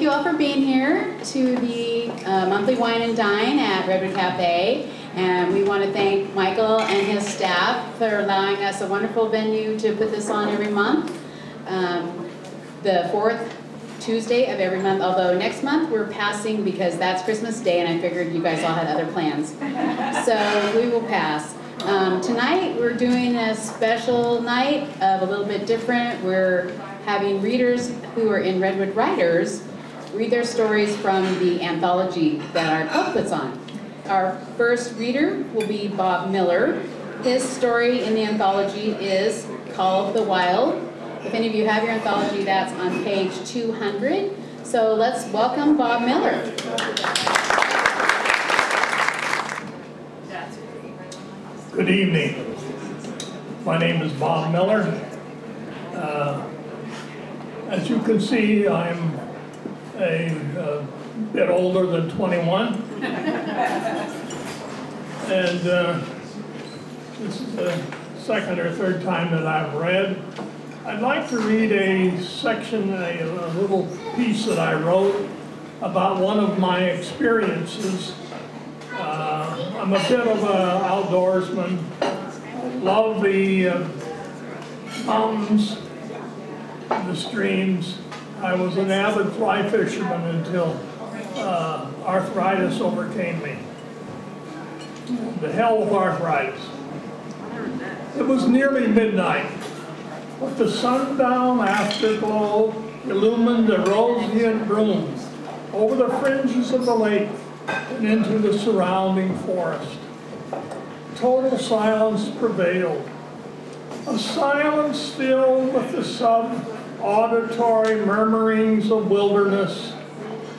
you all for being here to the monthly wine and dine at Redwood Cafe. And we want to thank Michael and his staff for allowing us a wonderful venue to put this on every month. The fourth Tuesday of every month, although next month we're passing because that's Christmas Day and I figured you guys all had other plans. So we will pass. Tonight we're doing a special night of a little bit different. We're having readers who are in Redwood Writers read their stories from the anthology that our club puts on. Our first reader will be Bob Miller. His story in the anthology is Call of the Wild. If any of you have your anthology, that's on page 200. So let's welcome Bob Miller. Good evening. My name is Bob Miller. As you can see, I'm a bit older than 21. And this is the second or third time that I've read. I'd like to read a section, a little piece that I wrote about one of my experiences. I'm a bit of an outdoorsman. I love the mountains, the streams. I was an avid fly fisherman until arthritis overcame me. The hell with arthritis. It was nearly midnight, but the sundown afterglow illumined the roseate blooms over the fringes of the lake and into the surrounding forest. Total silence prevailed, a silence filled with the sub-auditory murmurings of wilderness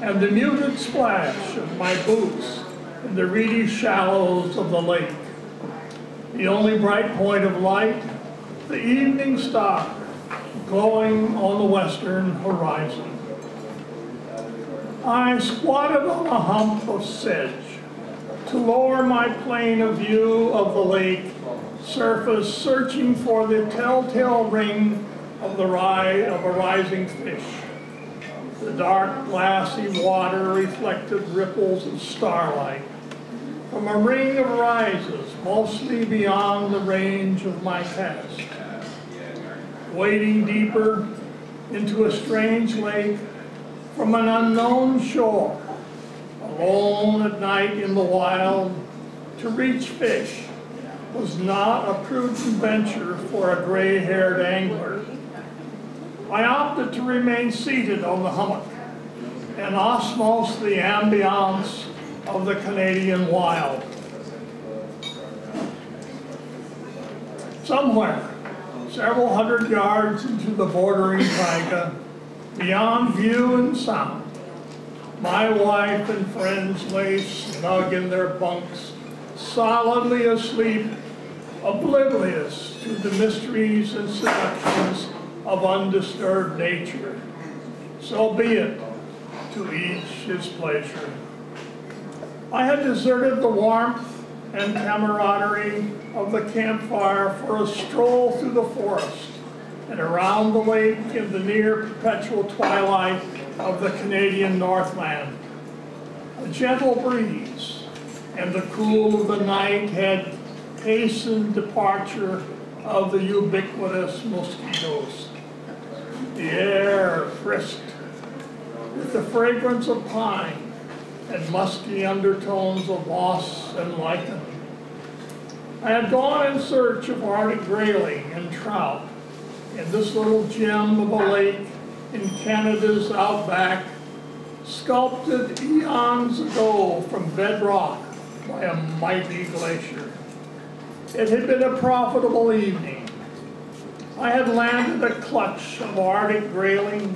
and the muted splash of my boots in the reedy shallows of the lake. The only bright point of light, the evening star glowing on the western horizon. I squatted on a hump of sedge to lower my plane of view of the lake surface, searching for the telltale ring of a rising fish. The dark, glassy water reflected ripples of starlight from a ring of rises mostly beyond the range of my cast. Wading deeper into a strange lake from an unknown shore, alone at night in the wild, to reach fish was not a prudent venture for a gray-haired angler. I opted to remain seated on the hummock and osmose the ambiance of the Canadian wild. Somewhere, several hundred yards into the bordering taiga, beyond view and sound, my wife and friends lay snug in their bunks, solidly asleep, oblivious to the mysteries and seductions of undisturbed nature. So be it, to each his pleasure. I had deserted the warmth and camaraderie of the campfire for a stroll through the forest and around the lake in the near perpetual twilight of the Canadian Northland. A gentle breeze and the cool of the night had hastened departure of the ubiquitous mosquitoes. The air frisked with the fragrance of pine and musky undertones of moss and lichen. I had gone in search of Arctic grayling and trout in this little gem of a lake in Canada's outback, sculpted eons ago from bedrock by a mighty glacier. It had been a profitable evening. I had landed a clutch of Arctic grayling,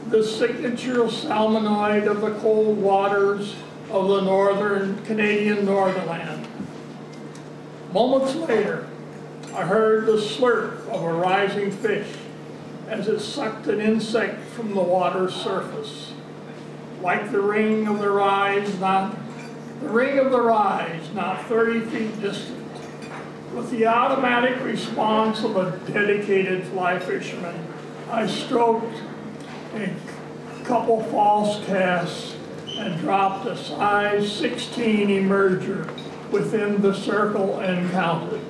the signature salmonoid of the cold waters of the northern Canadian Northernland. Moments later, I heard the slurp of a rising fish as it sucked an insect from the water's surface. Like the ring of the rise, not 30 feet distant. With the automatic response of a dedicated fly fisherman, I stroked a couple false casts, and dropped a size 16 emerger within the circle and counted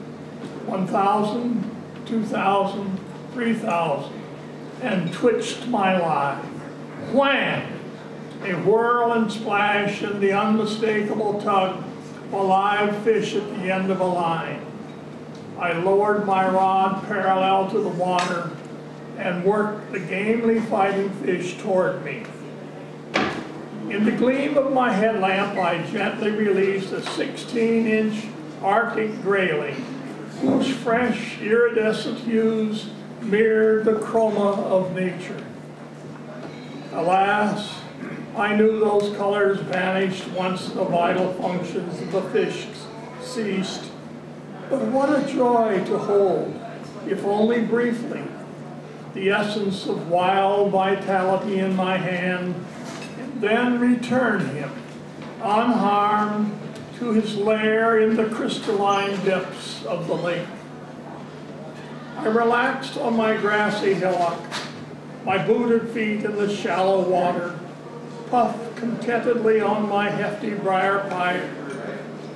1,000, 2,000, 3,000, and twitched my line. Wham! A whirl and splash and the unmistakable tug of a live fish at the end of a line. I lowered my rod parallel to the water and worked the gamely fighting fish toward me. In the gleam of my headlamp, I gently released a 16-inch Arctic grayling, whose fresh, iridescent hues mirrored the chroma of nature. Alas, I knew those colors vanished once the vital functions of the fish ceased. But what a joy to hold, if only briefly, the essence of wild vitality in my hand, and then return him, unharmed, to his lair in the crystalline depths of the lake. I relaxed on my grassy hillock, my booted feet in the shallow water, puffed contentedly on my hefty briar pipe,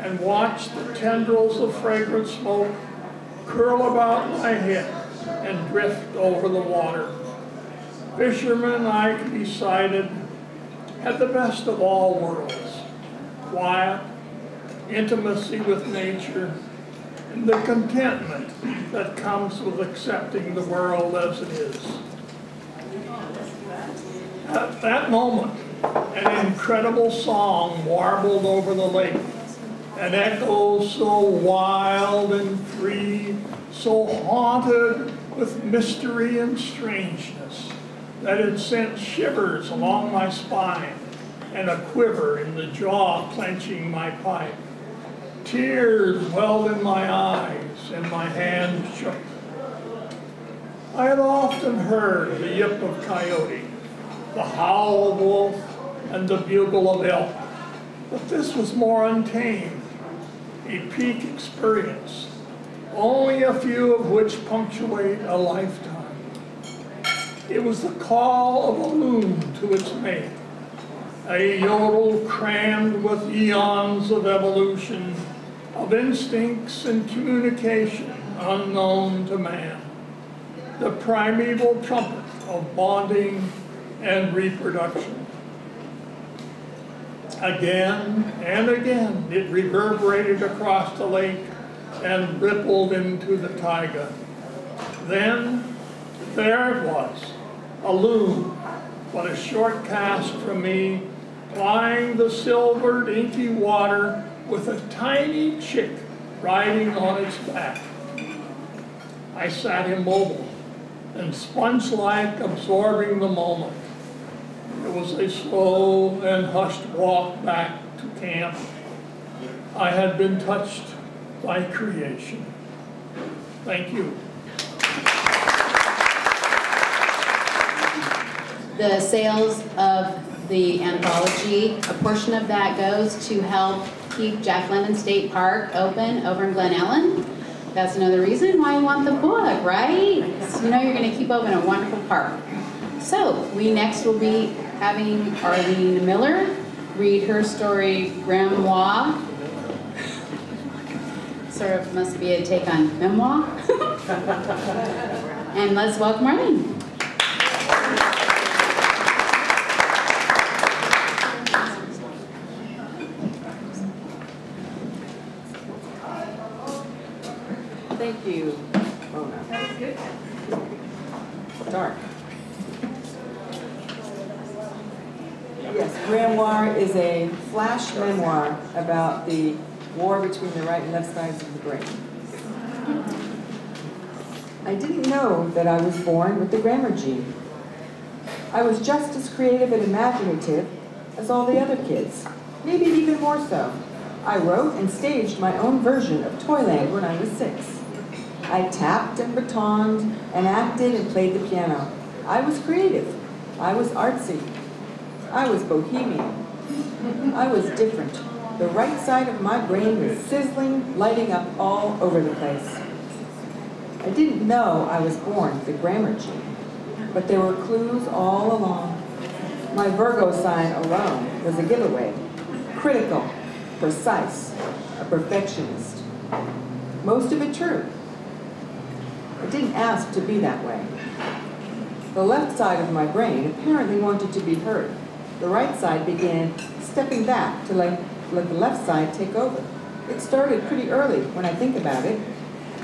and watched the tendrils of fragrant smoke curl about my head and drift over the water. Fisherman, I decided, had the best of all worlds: quiet, intimacy with nature, and the contentment that comes with accepting the world as it is. At that moment, an incredible song warbled over the lake, an echo so wild and free, so haunted with mystery and strangeness, that it sent shivers along my spine and a quiver in the jaw clenching my pipe. Tears welled in my eyes and my hands shook. I had often heard the yip of coyote, the howl of wolf, and the bugle of elk, but this was more untamed, a peak experience, only a few of which punctuate a lifetime. It was the call of a loon to its mate, a yodel crammed with eons of evolution, of instincts and communication unknown to man, the primeval trumpet of bonding and reproduction. Again and again it reverberated across the lake and rippled into the taiga. Then there it was, a loon, but a short cast from me, plying the silvered inky water with a tiny chick riding on its back. I sat immobile and sponge-like absorbing the moment. It was a slow and hushed walk back to camp. I had been touched by creation. Thank you. The sales of the anthology, a portion of that goes to help keep Jack London State Park open over in Glen Ellen. That's another reason why you want the book, right? So you know you're going to keep open a wonderful park. So we next will be having Arlene Miller read her story, Gran Waar. Sort of must be a take on memoir. And let's welcome Arlene. Thank you. Oh no. That was good. Dark. Yes, Gran Waar is a flash memoir about the war between the right and left sides of the brain. I didn't know that I was born with the grammar gene. I was just as creative and imaginative as all the other kids, maybe even more so. I wrote and staged my own version of Toyland when I was 6. I tapped and batoned and acted and played the piano. I was creative. I was artsy. I was bohemian. I was different. The right side of my brain was sizzling, lighting up all over the place. I didn't know I was born with the grammar gene, but there were clues all along. My Virgo sign alone was a giveaway. Critical, precise, a perfectionist. Most of it true. I didn't ask to be that way. The left side of my brain apparently wanted to be heard. The right side began stepping back to let the left side take over. It started pretty early when I think about it.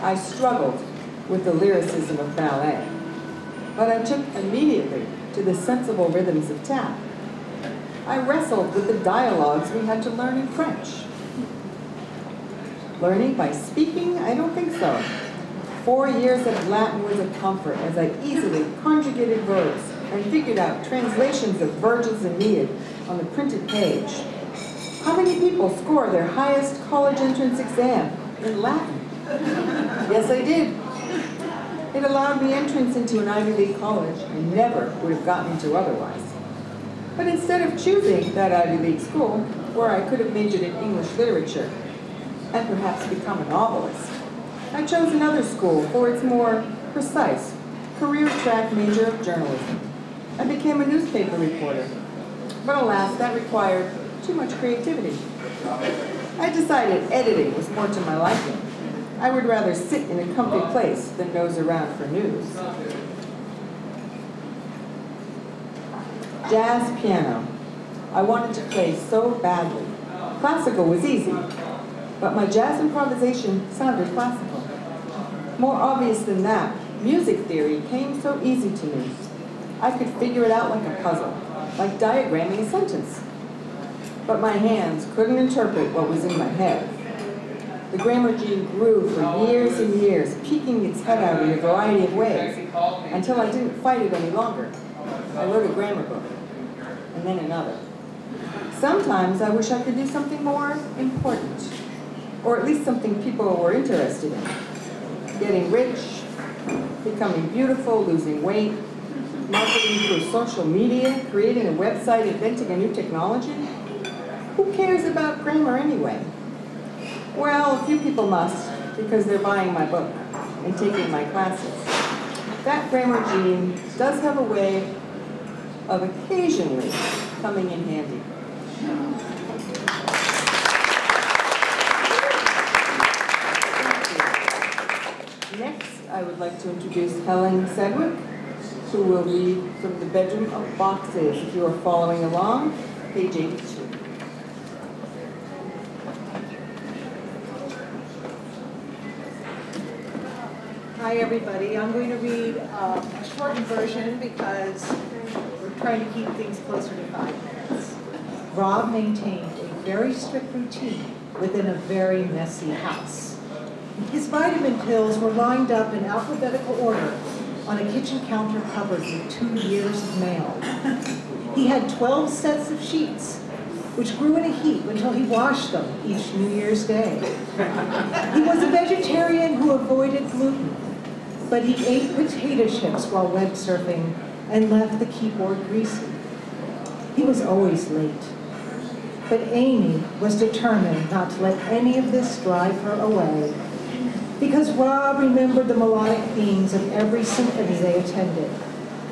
I struggled with the lyricism of ballet, but I took immediately to the sensible rhythms of tap. I wrestled with the dialogues we had to learn in French. Learning by speaking? I don't think so. 4 years of Latin was a comfort as I easily conjugated verbs and figured out translations of Virgil's Aeneid on the printed page. How many people score their highest college entrance exam in Latin? Yes, I did. It allowed me entrance into an Ivy League college I never would have gotten into otherwise. But instead of choosing that Ivy League school, where I could have majored in English literature and perhaps become a novelist, I chose another school for its more precise career track major of journalism. I became a newspaper reporter, but alas, that required too much creativity. I decided editing was more to my liking. I would rather sit in a comfy place than nose around for news. Jazz piano. I wanted to play so badly. Classical was easy, but my jazz improvisation sounded classical. More obvious than that, music theory came so easy to me. I could figure it out like a puzzle, like diagramming a sentence. But my hands couldn't interpret what was in my head. The grammar gene grew for years and years, peeking its head out in a variety of ways, until I didn't fight it any longer. I wrote a grammar book, and then another. Sometimes I wish I could do something more important, or at least something people were interested in. Getting rich, becoming beautiful, losing weight, marketing through social media, creating a website, inventing a new technology. Who cares about grammar anyway? Well, a few people must, because they're buying my book and taking my classes. That grammar gene does have a way of occasionally coming in handy. Next, I would like to introduce Helen Sedgwick, who will read from the Bedroom of Boxes. If you are following along, page 82. Hi everybody, I'm going to read a shortened version because we're trying to keep things closer to 5 minutes. Rob maintained a very strict routine within a very messy house. His vitamin pills were lined up in alphabetical order on a kitchen counter covered with 2 years of mail. He had 12 sets of sheets, which grew in a heap until he washed them each New Year's Day. He was a vegetarian who avoided gluten, but he ate potato chips while web surfing and left the keyboard greasy. He was always late. But Amy was determined not to let any of this drive her away, because Rob remembered the melodic themes of every symphony they attended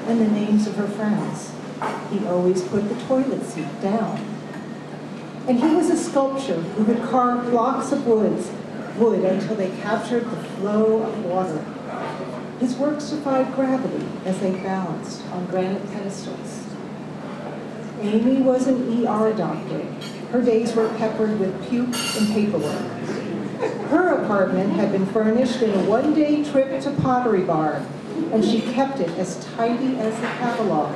and the names of her friends. He always put the toilet seat down. And he was a sculptor who could carve blocks of wood until they captured the flow of water. His works defied gravity as they balanced on granite pedestals. Amy was an ER doctor. Her days were peppered with puke and paperwork. Her apartment had been furnished in a one-day trip to Pottery Barn, and she kept it as tidy as the catalog.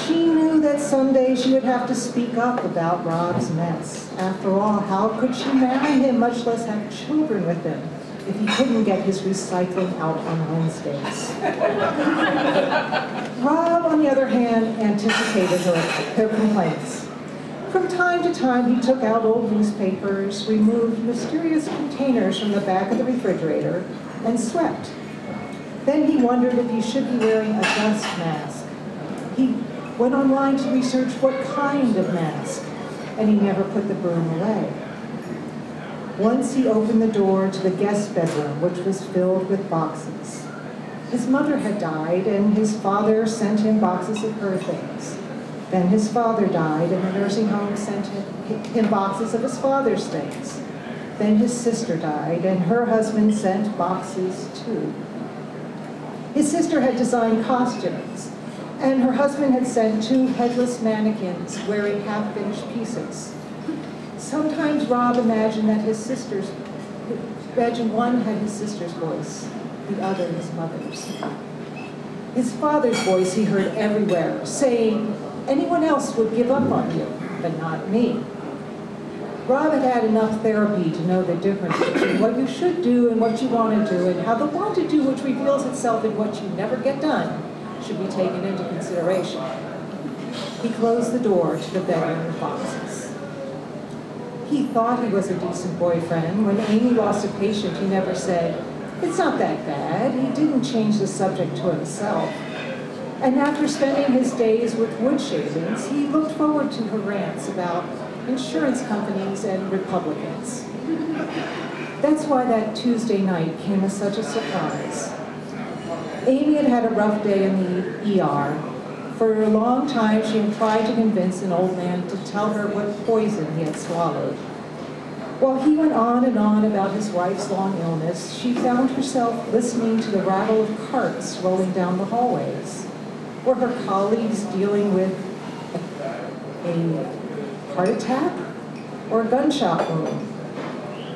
She knew that someday she would have to speak up about Rob's mess. After all, how could she marry him, much less have children with him, if he couldn't get his recycling out on Wednesdays? Rob, on the other hand, anticipated her complaints. From time to time, he took out old newspapers, removed mysterious containers from the back of the refrigerator, and swept. Then he wondered if he should be wearing a dust mask. He went online to research what kind of mask, and he never put the broom away. Once he opened the door to the guest bedroom, which was filled with boxes. His mother had died, and his father sent him boxes of her things. Then his father died, and the nursing home sent him boxes of his father's things. Then his sister died, and her husband sent boxes too. His sister had designed costumes, and her husband had sent 2 headless mannequins wearing half-finished pieces. Sometimes Rob imagined that one had his sister's voice, the other his mother's. His father's voice he heard everywhere, saying, "Anyone else would give up on you, but not me." Rob had had enough therapy to know the difference between what you should do and what you want to do, and how the want to do, which reveals itself in what you never get done, should be taken into consideration. He closed the door to the bedroom with boxes. He thought he was a decent boyfriend. When Amy lost a patient, he never said, "It's not that bad." He didn't change the subject to himself. And after spending his days with wood shavings, he looked forward to her rants about insurance companies and Republicans. That's why that Tuesday night came as such a surprise. Amy had had a rough day in the ER. For a long time, she had tried to convince an old man to tell her what poison he had swallowed. While he went on and on about his wife's long illness, she found herself listening to the rattle of carts rolling down the hallways. Were her colleagues dealing with a heart attack or a gunshot wound?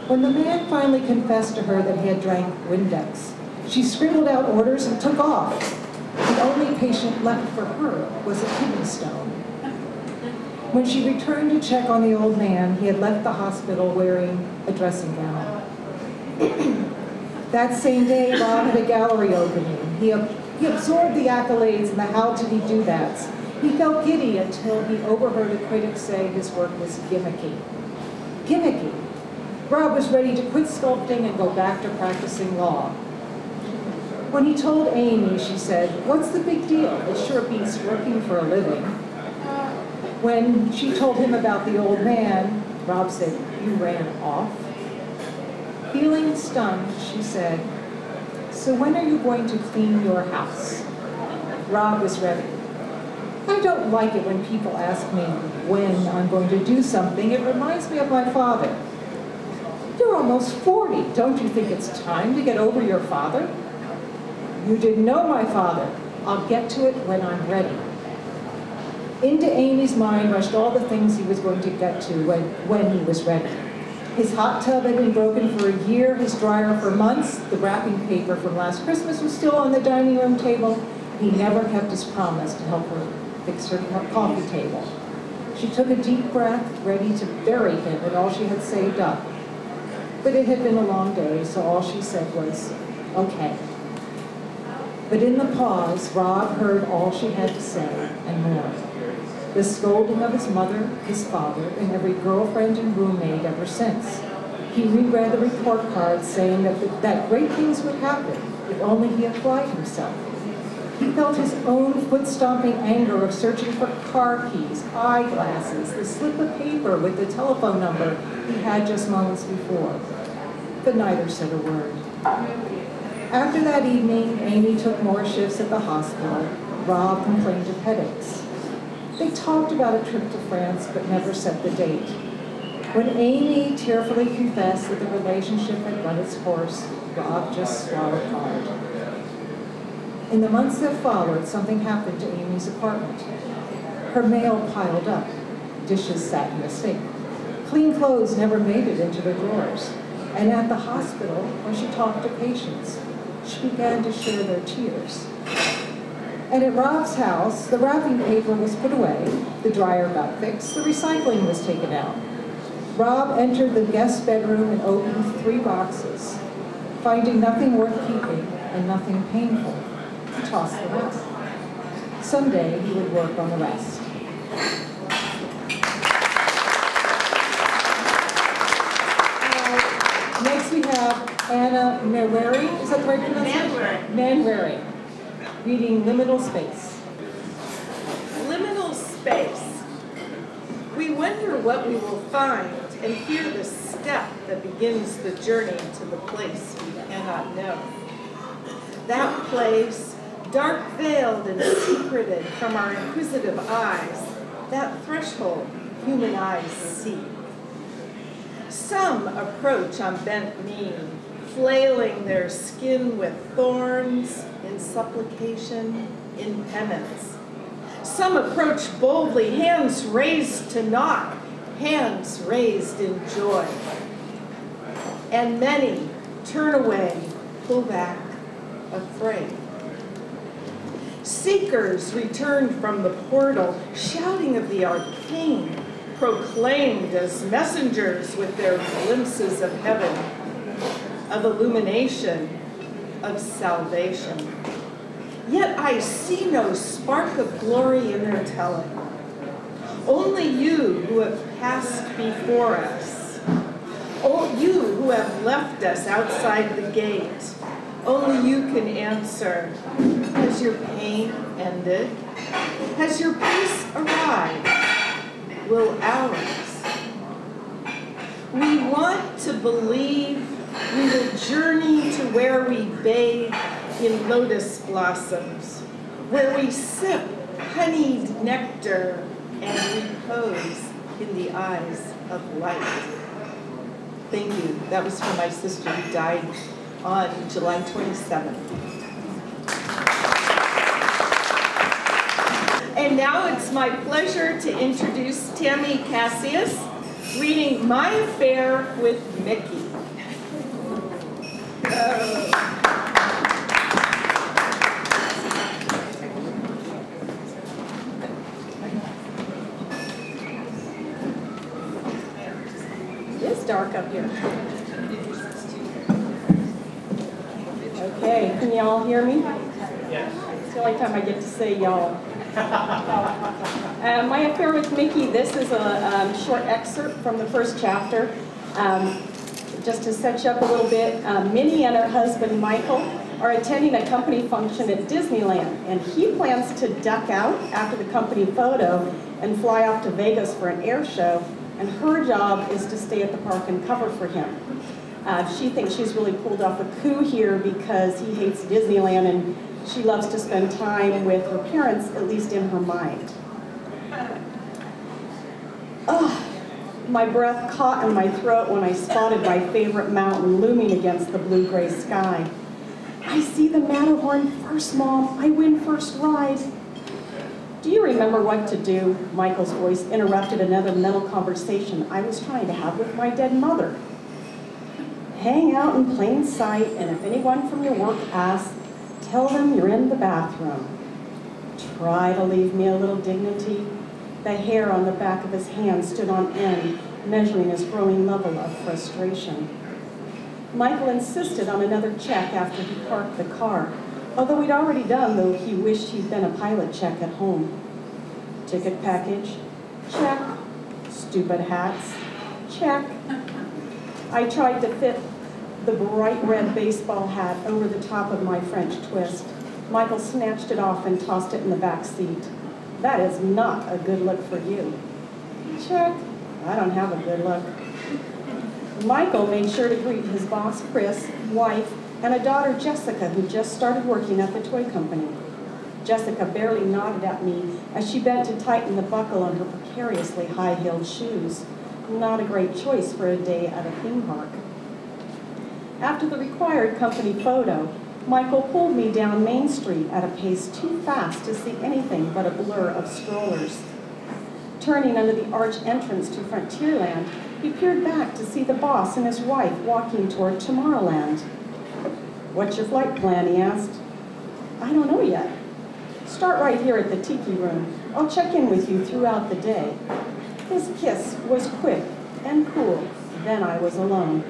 When the man finally confessed to her that he had drank Windex, she scribbled out orders and took off. The only patient left for her was a kidney stone. When she returned to check on the old man, he had left the hospital wearing a dressing gown. That same day, Rob had a gallery opening. He absorbed the accolades and the how did he do that's. He felt giddy until he overheard a critic say his work was gimmicky. Gimmicky. Rob was ready to quit sculpting and go back to practicing law. When he told Amy, she said, "What's the big deal? It sure beats working for a living." When she told him about the old man, Rob said, "You ran off?" Feeling stunned, she said, "So when are you going to clean your house?" Rob was ready. "I don't like it when people ask me when I'm going to do something. It reminds me of my father." "You're almost 40. Don't you think it's time to get over your father?" "You didn't know my father. I'll get to it when I'm ready." Into Amy's mind rushed all the things he was going to get to when he was ready. His hot tub had been broken for a year, his dryer for months, the wrapping paper from last Christmas was still on the dining room table. He never kept his promise to help her fix her coffee table. She took a deep breath, ready to bury him in all she had saved up. But it had been a long day, so all she said was, "Okay." But in the pause, Rob heard all she had to say and more. The scolding of his mother, his father, and every girlfriend and roommate ever since. He reread the report cards saying that great things would happen if only he applied himself. He felt his own foot-stomping anger of searching for car keys, eyeglasses, the slip of paper with the telephone number he had just moments before. But neither said a word. After that evening, Amy took more shifts at the hospital. Rob complained of headaches. They talked about a trip to France, but never set the date. When Amy tearfully confessed that the relationship had run its course, Rob just swallowed hard. In the months that followed, something happened to Amy's apartment. Her mail piled up. Dishes sat in the sink. Clean clothes never made it into the drawers. And at the hospital, when she talked to patients, she began to share their tears. And at Rob's house, the wrapping paper was put away, the dryer got fixed, the recycling was taken out. Rob entered the guest bedroom and opened 3 boxes. Finding nothing worth keeping and nothing painful, he tossed them out. Someday he would work on the rest. Next we have Anna Manwaring, is that the right pronunciation? Manwaring. Reading Liminal Space. Liminal space. We wonder what we will find and hear the step that begins the journey to the place we cannot know. That place, dark veiled and secreted from our inquisitive eyes, that threshold human eyes see. Some approach on bent knee, flailing their skin with thorns in supplication, in penance. Some approach boldly, hands raised to knock, hands raised in joy. And many turn away, pull back, afraid. Seekers returned from the portal, shouting of the arcane, proclaimed as messengers with their glimpses of heaven, of illumination, of salvation. Yet I see no spark of glory in their telling. Only you who have passed before us, you who have left us outside the gate, only you can answer, has your pain ended? Has your peace arrived? Will ours? We want to believe we will journey to where we bathe in lotus blossoms, where we sip honeyed nectar and repose in the eyes of light. Thank you. That was from my sister who died on July 27th. And now it's my pleasure to introduce Tammy Cassius, reading My Affair with Mickey. It's dark up here. Okay, can y'all hear me? Yes. It's the only time I get to say y'all. My Affair with Mickey, this is a short excerpt from the first chapter. Just to set you up a little bit, Minnie and her husband Michael are attending a company function at Disneyland, and he plans to duck out after the company photo and fly off to Vegas for an air show, and her job is to stay at the park and cover for him. She thinks she's really pulled off a coup here because he hates Disneyland and she loves to spend time with her parents, at least in her mind. My breath caught in my throat when I spotted my favorite mountain looming against the blue-gray sky. I see the Matterhorn first, Mom. I win first ride. Do you remember what to do? Michael's voice interrupted another mental conversation I was trying to have with my dead mother. Hang out in plain sight, and if anyone from your work asks, tell them you're in the bathroom. Try to leave me a little dignity. The hair on the back of his hand stood on end, measuring his growing level of frustration. Michael insisted on another check after he parked the car, although he'd already done, though he wished he'd been a pilot check at home. Ticket package? Check. Stupid hats? Check. I tried to fit the bright red baseball hat over the top of my French twist. Michael snatched it off and tossed it in the back seat. That is not a good look for you. Check. I don't have a good look. Michael made sure to greet his boss, Chris, wife, and a daughter, Jessica, who just started working at the toy company. Jessica barely nodded at me as she bent to tighten the buckle on her precariously high-heeled shoes. Not a great choice for a day at a theme park. After the required company photo, Michael pulled me down Main Street at a pace too fast to see anything but a blur of strollers. Turning under the arch entrance to Frontierland, he peered back to see the boss and his wife walking toward Tomorrowland. What's your flight plan, he asked. I don't know yet. Start right here at the Tiki Room. I'll check in with you throughout the day. His kiss was quick and cool. Then I was alone.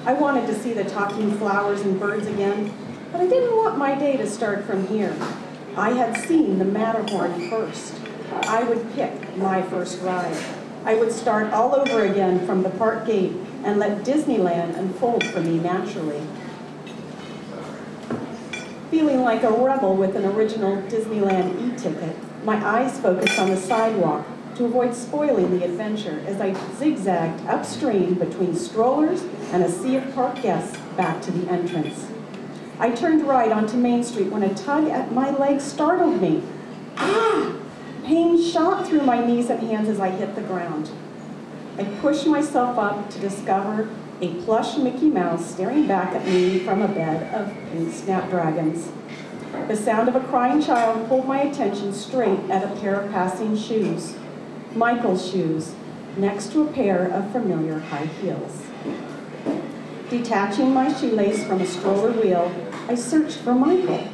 I wanted to see the talking flowers and birds again, but I didn't want my day to start from here. I had seen the Matterhorn first. I would pick my first ride. I would start all over again from the park gate and let Disneyland unfold for me naturally. Feeling like a rebel with an original Disneyland e-ticket, my eyes focused on the sidewalk to avoid spoiling the adventure as I zigzagged upstream between strollers and a sea of park guests back to the entrance. I turned right onto Main Street when a tug at my leg startled me. Ah! Pain shot through my knees and hands as I hit the ground. I pushed myself up to discover a plush Mickey Mouse staring back at me from a bed of pink snapdragons. The sound of a crying child pulled my attention straight at a pair of passing shoes, Michael's shoes, next to a pair of familiar high heels. Detaching my shoelace from a stroller wheel, I searched for Michael.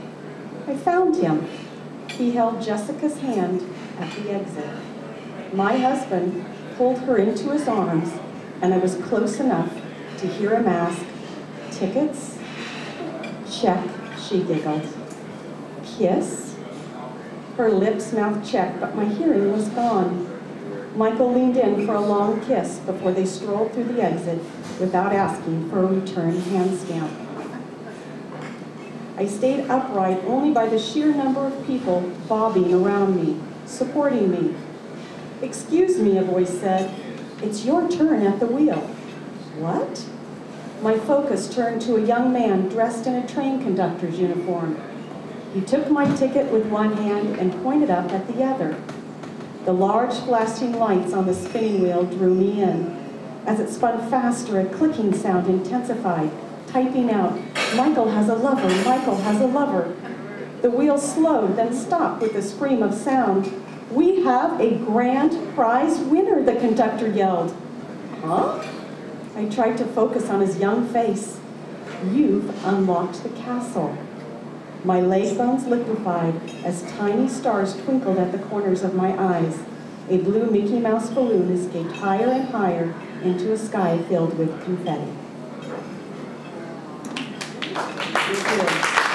I found him. He held Jessica's hand at the exit. My husband pulled her into his arms, and I was close enough to hear him ask, "Tickets?" "Check," she giggled. "Kiss?" Her lips mouthed check, but my hearing was gone. Michael leaned in for a long kiss before they strolled through the exit without asking for a return hand stamp. I stayed upright only by the sheer number of people bobbing around me, supporting me. "Excuse me," a voice said. "It's your turn at the wheel." "What?" My focus turned to a young man dressed in a train conductor's uniform. He took my ticket with one hand and pointed up at the other. The large flashing lights on the spinning wheel drew me in. As it spun faster, a clicking sound intensified, typing out, "Michael has a lover, Michael has a lover." The wheel slowed, then stopped with a scream of sound. "We have a grand prize winner," the conductor yelled. "Huh?" I tried to focus on his young face. "You've unlocked the castle." My leg bones liquefied as tiny stars twinkled at the corners of my eyes. A blue Mickey Mouse balloon escaped higher and higher into a sky filled with confetti. Thank you.